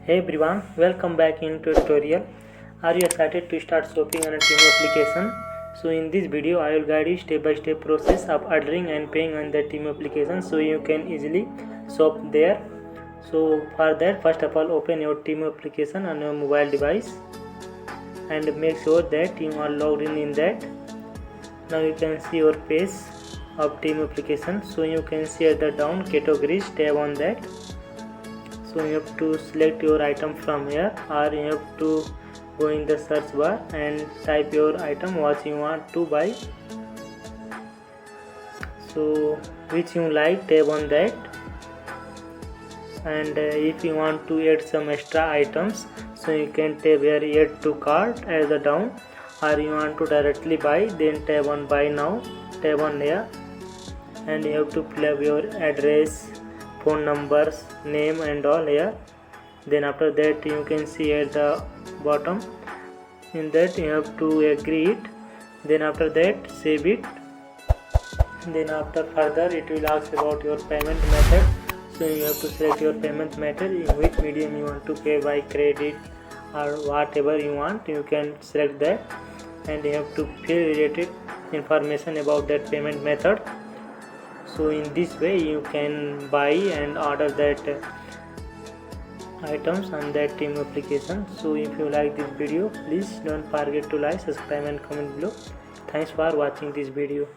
Hey everyone, welcome back into tutorial. Are you excited to start shopping on a Temu application? So in this video I will guide you step by step process of ordering and paying on the Temu application so you can easily shop there. So for that, first of all, open your Temu application on your mobile device and make sure that you are logged in that. Now you can see your page of Temu application. So you can see at the down categories tab on that. So you have to select your item from here, or you have to go in the search bar and type your item what you want to buy. So which you like, tap on that, and if you want to add some extra items, so you can tap here add to cart as the down, or you want to directly buy, then tap on buy now, tap on here, and you have to fill up your address, phone numbers, name and all here. Then after that you can see at the bottom, in that you have to agree it, then after that save it. Then after further it will ask about your payment method, so you have to select your payment method, in which medium you want to pay, by credit or whatever you want, you can select that, and you have to fill related information about that payment method. So in this way you can buy and order that items on that Temu application. So if you like this video, please don't forget to like, subscribe and comment below. Thanks for watching this video.